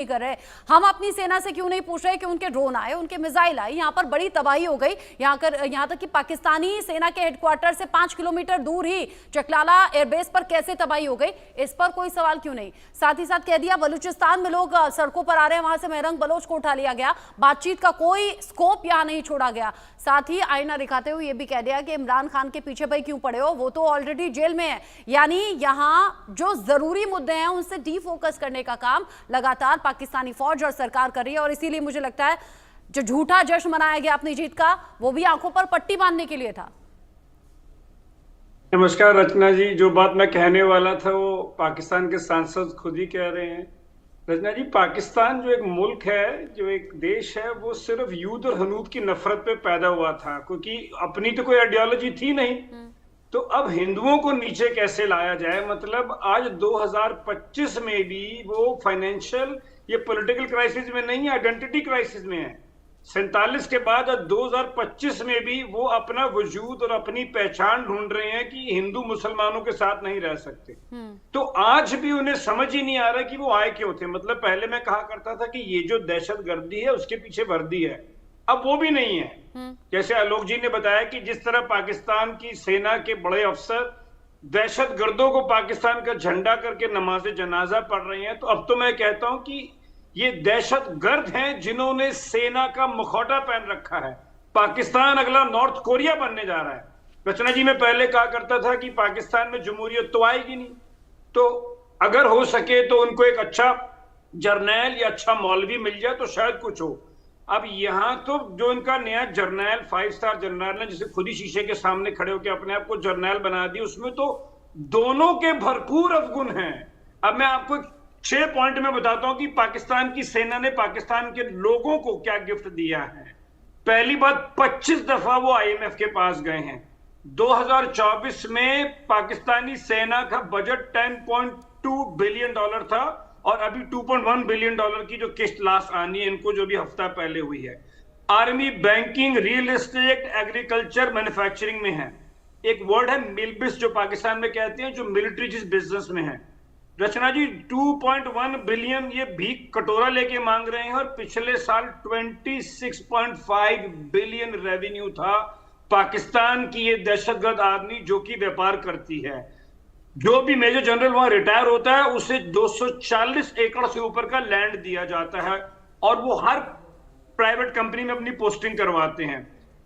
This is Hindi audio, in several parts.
कर रहे। हम अपनी सेना से क्यों नहीं पूछ रहे कि उनके ड्रोन आए, उनके मिसाइल आए, यहाँ पर बड़ी तबाही हो गई। यहाँ तक कि पाकिस्तानी सेना के हेडक्वार्टर से 5 किलोमीटर दूर ही चकलाला एयरबेस पर कैसे तबाही हो गई, इस पर कोई सवाल क्यों नहीं। साथ ही साथ कह दिया बलूचिस्तान में लोग सड़कों पर आ रहे हैं, वहां से मेहरंग बलोच को उठा लिया गया, बातचीत का कोई स्कोप यहाँ नहीं छोड़ा गया। साथ ही आईना दिखाते हुए ये भी कह दिया कि इमरान खान के पीछे भाई क्यों पड़े हो, वो तो ऑलरेडी जेल में है। यानी यहाँ जो जरूरी मुद्दे हैं उनसे डीफोकस करने का काम लगातार पाकिस्तानी फौज और सरकार कर रही है। और इसीलिए मुझे लगता है जो झूठा जश्न मनाया गया अपनी जीत का, वो भी आंखों पर पट्टी बांधने के लिए था। नमस्कार रचना जी, जो बात मैं कहने वाला था वो पाकिस्तान के सांसद खुद ही कह रहे हैं। रचना जी, पाकिस्तान जो एक मुल्क है, जो एक देश है, वो सिर्फ युद्ध और हनूद की नफरत पे पैदा हुआ था, क्योंकि अपनी तो कोई आइडियोलॉजी थी नहीं। तो अब हिंदुओं को नीचे कैसे लाया जाए, मतलब आज 2025 में भी वो फाइनेंशियल ये पॉलिटिकल क्राइसिस में नहीं है, आइडेंटिटी क्राइसिस में है। 47 के बाद 2025 में भी वो अपना वजूद और अपनी पहचान ढूंढ रहे हैं कि हिंदू मुसलमानों के साथ नहीं रह सकते। तो आज भी उन्हें समझ ही नहीं आ रहा कि वो आए क्यों थे। मतलब पहले मैं कहा करता था कि ये जो दहशतगर्दी है उसके पीछे वर्दी है, अब वो भी नहीं है। जैसे आलोक जी ने बताया कि जिस तरह पाकिस्तान की सेना के बड़े अफसर दहशतगर्दों को पाकिस्तान का झंडा करके नमाज जनाजा पढ़ रहे हैं, तो अब तो मैं कहता हूं कि ये दहशतगर्द हैं जिन्होंने सेना का मुखौटा पहन रखा है। पाकिस्तान अगला नॉर्थ कोरिया बनने जा रहा है। रचना जी, मैं पहले कहा करता था कि पाकिस्तान में जमहूरियत तो आएगी नहीं, तो अगर हो सके तो उनको एक अच्छा जर्नैल या अच्छा मौलवी मिल जाए तो शायद कुछ हो। अब यहाँ तो जो इनका नया जर्नैल 5 स्टार जर्नैल है, जिसे खुद ही शीशे के सामने खड़े होकर अपने आप को जर्नैल बना दिया, उसमें तो दोनों के भरपूर अवगुण हैं। अब मैं आपको 6 पॉइंट में बताता हूं कि पाकिस्तान की सेना ने पाकिस्तान के लोगों को क्या गिफ्ट दिया है। पहली बात, 25 दफा वो IMF के पास गए हैं। 2024 में पाकिस्तानी सेना का बजट $10.2 बिलियन था और अभी $2.1 बिलियन की जो किस्त लास्ट आनी है इनको, जो भी हफ्ता पहले हुई है। Army, banking, real estate, agriculture, manufacturing में है। एक वर्ड है मिलबिस, जो पाकिस्तान में कहते हैं, जो मिलिट्री जिस बिजनेस में है। रचना जी, 2.1 बिलियन ये भीख कटोरा लेके मांग रहे हैं और पिछले साल 26.5 बिलियन रेवेन्यू था पाकिस्तान की ये दहशतगर्द आदमी जो कि व्यापार करती है। जो भी मेजर जनरल वहां रिटायर होता है उसे 240 एकड़ से ऊपर का लैंड दिया जाता है और वो हर प्राइवेट कंपनी में अपनी पोस्टिंग करवाते हैं।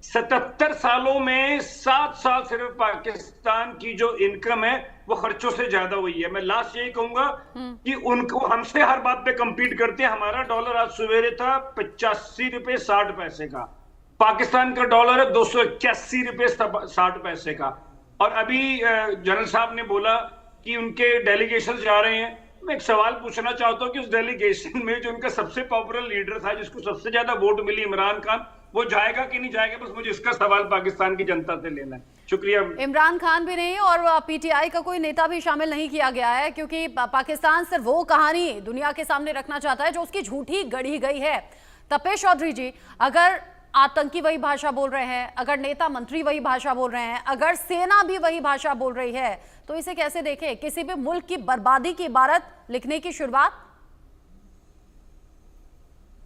77 सालों में 7 साल सिर्फ पाकिस्तान की जो इनकम है वो खर्चों से ज्यादा हुई है। मैं लास्ट यही कहूंगा कि उनको हमसे हर बात पे कंपीट करते हैं। हमारा डॉलर आज सवेरे था 85 रुपए 60 पैसे का, पाकिस्तान का डॉलर है 281 रुपए 60 पैसे का। और अभी जनरल साहब ने बोला कि उनके डेलीगेशन जा रहे हैं। मैं एक सवाल पूछना चाहता हूं कि उस डेलीगेशन में जो उनका सबसे पॉपुलर लीडर था, जिसको सबसे ज्यादा वोट मिली, इमरान खान, वो जाएगा कि नहीं जाएगा? बस मुझे इसका सवाल पाकिस्तान की जनता से लेना है। शुक्रिया। इमरान खान भी नहीं और PTI का कोई नेता भी शामिल नहीं किया गया है, क्योंकि पाकिस्तान सिर्फ वो कहानी दुनिया के सामने रखना चाहता है जो उसकी झूठी गढ़ी गई है। तपेश चौधरी जी, अगर आतंकी वही भाषा बोल रहे हैं, अगर नेता मंत्री वही भाषा बोल रहे हैं, अगर सेना भी वही भाषा बोल रही है, तो इसे कैसे देखें? किसी भी मुल्क की बर्बादी की इबारत लिखने की शुरुआत?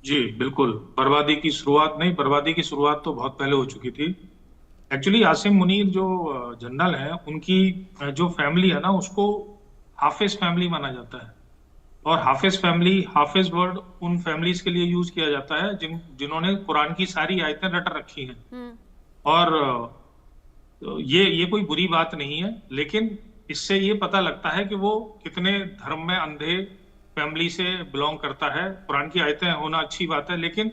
जी बिल्कुल, बर्बादी की शुरुआत नहीं, बर्बादी की शुरुआत तो बहुत पहले हो चुकी थी। एक्चुअली आसिम मुनीर जो जनरल है, उनकी जो फैमिली है ना, उसको हाफिज फैमिली माना जाता है। और हाफिज फैमिली, हाफिज वर्ड उन फैमिलीज के लिए यूज किया जाता है जिन्होंने कुरान की सारी आयतें रट रखी हैं। और ये कोई बुरी बात नहीं है, लेकिन इससे ये पता लगता है कि वो कितने धर्म में अंधे फैमिली से बिलोंग करता है। कुरान की आयतें होना अच्छी बात है, लेकिन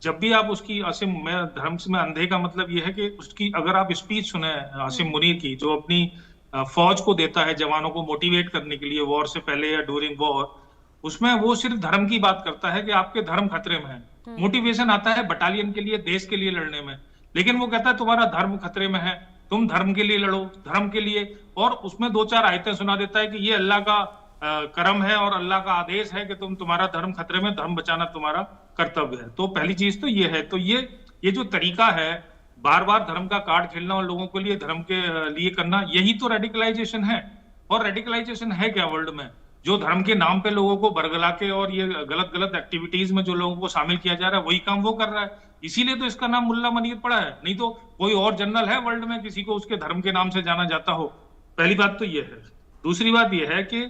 जब भी आप उसकी आसिम में धर्म में अंधे का मतलब ये है कि उसकी अगर आप स्पीच सुने आसिम मुनीर की, जो अपनी फौज को देता है जवानों को मोटिवेट करने के लिए वॉर से पहले या ड्यूरिंग वॉर, उसमें वो सिर्फ धर्म की बात करता है कि आपके धर्म खतरे में है। मोटिवेशन आता है बटालियन के लिए, देश के लिए लड़ने में, लेकिन वो कहता है तुम्हारा धर्म खतरे में है, तुम धर्म के लिए लड़ो, धर्म के लिए। और उसमें 2-4 आयतें सुना देता है कि ये अल्लाह का करम है और अल्लाह का आदेश है कि तुम्हारा धर्म खतरे में, धर्म बचाना तुम्हारा कर्तव्य है। तो पहली चीज तो ये है। तो ये जो तरीका है बार बार धर्म का कार्ड खेलना और लोगों के लिए धर्म के लिए करना, यही तो रेडिकलाइजेशन है। और रेडिकलाइजेशन है क्या वर्ल्ड में? जो धर्म के नाम पे लोगों को बरगला के और ये गलत गलत एक्टिविटीज में जो लोगों को शामिल किया जा रहा है, वही काम वो कर रहा है। इसीलिए तो इसका नाम मुल्ला मनीर पड़ा है, नहीं तो कोई और जनरल है वर्ल्ड में किसी को उसके धर्म के नाम से जाना जाता हो। पहली बात तो ये है। दूसरी बात ये है कि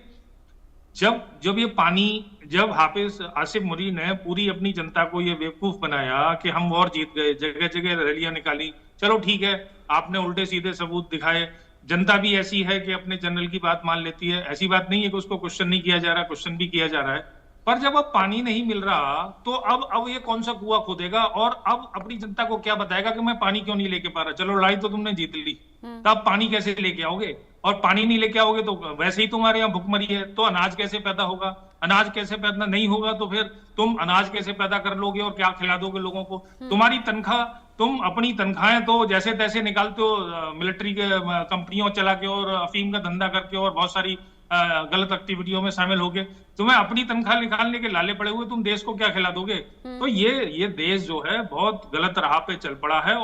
जब हाफिज आसिफ मुनी ने पूरी अपनी जनता को ये बेवकूफ बनाया कि हम वॉर जीत गए, जगह जगह रैलियां निकाली, चलो ठीक है, आपने उल्टे सीधे सबूत दिखाए, जनता भी ऐसी है कि अपने जनरल की बात मान लेती है, ऐसी बात नहीं है कि उसको क्वेश्चन नहीं किया जा रहा, क्वेश्चन भी किया जा रहा है। पर जब अब पानी नहीं मिल रहा तो अब ये कौन सा कुआं खोदेगा और अब अपनी जनता को क्या बताएगा कि मैं पानी क्यों नहीं लेके पा रहा? चलो लड़ाई तो तुमने जीत ली, तब पानी कैसे लेके आओगे? और पानी नहीं लेके आओगे तो वैसे ही तुम्हारे यहाँ भुखमरी है, तो अनाज कैसे पैदा होगा? अनाज कैसे पैदा नहीं होगा तो फिर तुम अनाज कैसे पैदा कर लोगे और क्या खिला दोगे लोगों को? तुम्हारी तनख्वाह, तुम अपनी तनख्वाहें तो जैसे तैसे निकालते हो, मिलिट्री के कंपनियों चला के और अफीम का धंधा करके और बहुत सारी गलत एक्टिविटियों में शामिल होगे। तुम्हें अपनी तनख्वाह निकालने के लाले पड़े हुए, तुम देश को क्या खिला दोगे? तो ये देश जो है बहुत गलत राह पे चल पड़ा है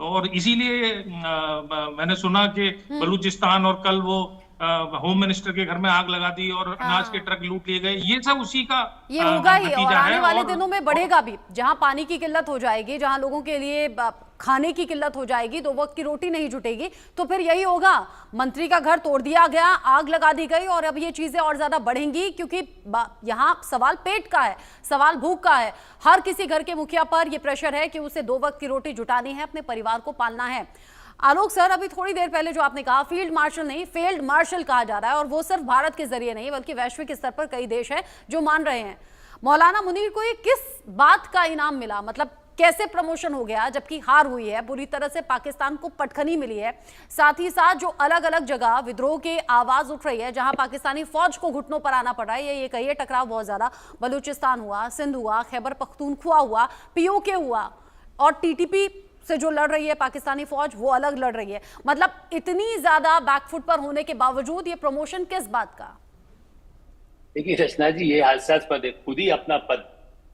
और इसीलिए मैंने सुना कि बलूचिस्तान और कल वो होम मिनिस्टर के घर में आग लगा दी और अनाज के ट्रक लूट लिए गए। ये सब उसी का ये होगा ही और आने वाले और दिनों में बढ़ेगा भी। जहां पानी की किल्लत हो जाएगी, जहां लोगों के लिए खाने की किल्लत हो जाएगी, 2 वक्त की रोटी नहीं जुटेगी, तो फिर यही होगा। मंत्री का घर तोड़ दिया गया, आग लगा दी गई और अब ये चीजें और ज्यादा बढ़ेंगी, क्योंकि यहाँ सवाल पेट का है, सवाल भूख का है। हर किसी घर के मुखिया पर यह प्रेशर है कि उसे 2 वक्त की रोटी जुटानी है, अपने परिवार को पालना है। आलोक सर, अभी थोड़ी देर पहले जो आपने कहा, फील्ड मार्शल नहीं, फील्ड मार्शल कहा जा रहा है, और वो सिर्फ भारत के जरिए नहीं बल्कि वैश्विक स्तर पर कई देश हैं जो मान रहे हैं। मौलाना मुनीर को ये किस बात का इनाम मिला? मतलब कैसे प्रमोशन हो गया जबकि हार हुई है, बुरी तरह से पाकिस्तान को पटखनी मिली है? साथ ही साथ जो अलग अलग जगह विद्रोह की आवाज उठ रही है, जहां पाकिस्तानी फौज को घुटनों पर आना पड़ रहा है, ये कहिए टकराव बहुत ज्यादा, बलूचिस्तान हुआ, सिंध हुआ, खैबर पख्तूनख्वा हुआ, पीओके हुआ, और टीटीपी से जो लड़ रही है पाकिस्तानी फौज वो अलग लड़ रही है। मतलब इतनी ज्यादा बैकफुट पर होने के बावजूद ये प्रमोशन किस बात का? देखिए रचना जी, ये हास्यास्पद है। खुद ही अपना पद,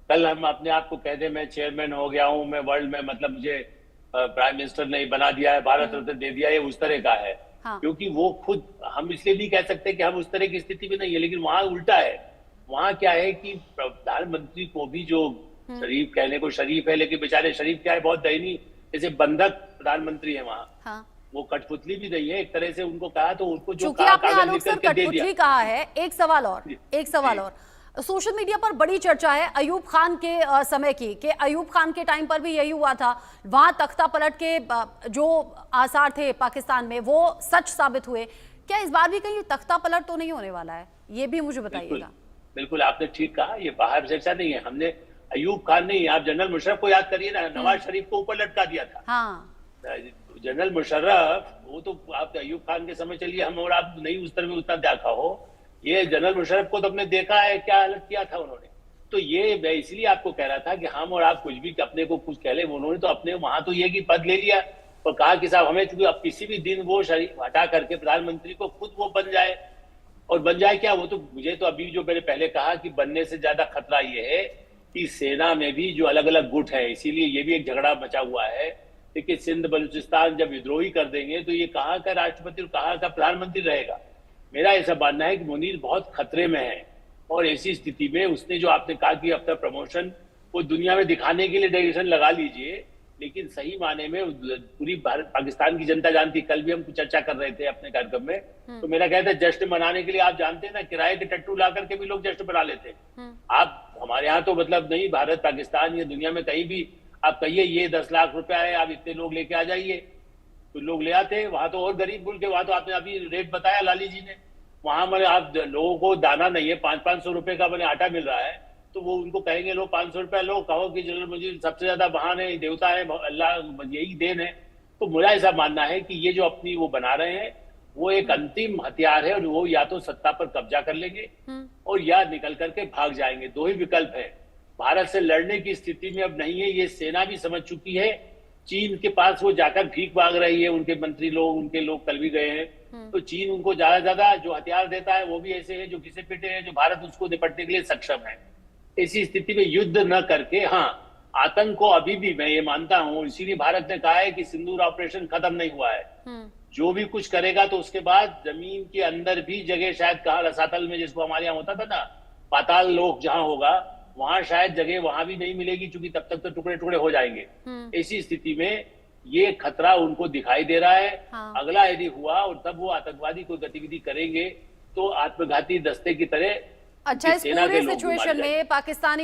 कल हम अपने आप को कहते मैं चेयरमैन हो गया हूं, मैं वर्ल्ड में, मतलब मुझे प्राइम मिनिस्टर ने बना दिया है, भारत रत्न दे दिया है, उस तरह का है। हाँ। क्योंकि वो खुद, हम इसलिए नहीं कह सकते कि हम उस तरह की स्थिति में नहीं है, लेकिन वहां उल्टा है। वहां क्या है कि प्रधानमंत्री को भी जो शरीफ, कहने को शरीफ है लेकिन बेचारे शरीफ क्या है, बहुत दयनीय, जैसे बंधक प्रधानमंत्री है वहां। हाँ। वो कठपुतली भी नहीं है एक तरह से, उनको कहा तो उनको जो कहा, आपने आलोक सर कठपुतली कहा है। एक सवाल और सोशल मीडिया पर बड़ी चर्चा है अयूब खान के समय की, कि अयूब खान के टाइम पर भी यही हुआ था, वहां तख्ता पलट के जो आसार थे पाकिस्तान में वो सच साबित हुए। क्या इस बार भी कहीं तख्ता पलट तो नहीं होने वाला है? ये भी मुझे बताइएगा। बिल्कुल आपने ठीक कहा, ये बाहर चर्चा नहीं है। हमने अयूब खान नहीं, आप जनरल मुशर्रफ को याद करिए ना, नवाज शरीफ को ऊपर लटका दिया था। हाँ। जनरल मुशर्रफ, वो तो आप अयूब खान के समय चलिए, हम और आप नहीं उस तरह में उतना देखा हो, ये जनरल मुशर्रफ को तो हमने देखा है क्या हालत किया था उन्होंने। तो ये मैं इसलिए आपको कह रहा था कि हम और आप कुछ भी अपने को कुछ कह ले, उन्होंने तो अपने वहां तो ये कि पद ले लिया और कहा कि साहब हमें, क्योंकि अब किसी भी दिन वो शरीफ हटा करके प्रधानमंत्री को खुद वो बन जाए, और बन जाए क्या, वो तो मुझे तो अभी जो मैंने पहले कहा कि बनने से ज्यादा खतरा ये है कि सेना में भी जो अलग अलग गुट है, इसीलिए ये भी एक झगड़ा मचा हुआ है। लेकिन सिंध बलूचिस्तान जब विद्रोही कर देंगे तो ये कहाँ का राष्ट्रपति और कहाँ का प्रधानमंत्री रहेगा? मेरा ऐसा मानना है कि मुनीर बहुत खतरे में है, और ऐसी स्थिति में उसने जो आपने कहा कि अपना प्रमोशन वो दुनिया में दिखाने के लिए डेकोरेशन लगा लीजिए, लेकिन सही माने में पूरी भारत पाकिस्तान की जनता जानती। कल भी हम चर्चा कर रहे थे अपने कार्यक्रम में, तो मेरा कहता है जश्न मनाने के लिए, आप जानते हैं ना, किराए के टट्टू ला करके भी लोग जश्न मना लेते हैं। आप हमारे यहाँ तो मतलब नहीं, भारत पाकिस्तान या दुनिया में कहीं भी आप कहिए ये 10 लाख रुपया है, आप इतने लोग लेके आ जाइए, तो लोग ले आते। वहां तो और गरीब मुल्क है, वहां तो आपने अभी रेट बताया लाली जी ने, वहां मैंने आप लोगों को दाना नहीं है, 500-500 रुपए का मैंने आटा मिल रहा है, तो वो उनको कहेंगे लो 500 रुपया लो, कहो कि जनरल मुझे सबसे ज्यादा महान है, देवता है, अल्लाह यही देन है। तो मेरा ऐसा मानना है कि ये जो अपनी वो बना रहे हैं वो एक अंतिम हथियार है, और वो या तो सत्ता पर कब्जा कर लेंगे और या निकल करके भाग जाएंगे। 2 ही विकल्प है। भारत से लड़ने की स्थिति में अब नहीं है, ये सेना भी समझ चुकी है। चीन के पास वो जाकर भीख मांग रही है, उनके मंत्री लोग, उनके लोग कल भी गए हैं, तो चीन उनको ज्यादा जो हथियार देता है वो भी ऐसे है जो घिसे पिटे हैं, जो भारत उसको निपटने के लिए सक्षम है। ऐसी स्थिति में युद्ध न करके, हाँ आतंक को अभी भी मैं ये मानता हूं, इसीलिए भारत ने कहा है कि सिंदूर ऑपरेशन खत्म नहीं हुआ है। जो भी कुछ करेगा तो उसके बाद जमीन के अंदर भी जगह शायद कहा रसातल में, जिसको हमारे यहाँ होता था ना पाताल लोक जहां होगा, वहां शायद जगह वहां भी नहीं मिलेगी, क्योंकि तब तक तो टुकड़े टुकड़े हो जाएंगे। ऐसी स्थिति में ये खतरा उनको दिखाई दे रहा है। हाँ। अगला यदि हुआ और तब वो आतंकवादी कोई गतिविधि करेंगे तो आत्मघाती दस्ते की तरह अच्छा, इस पूरी सिचुएशन में पाकिस्तानी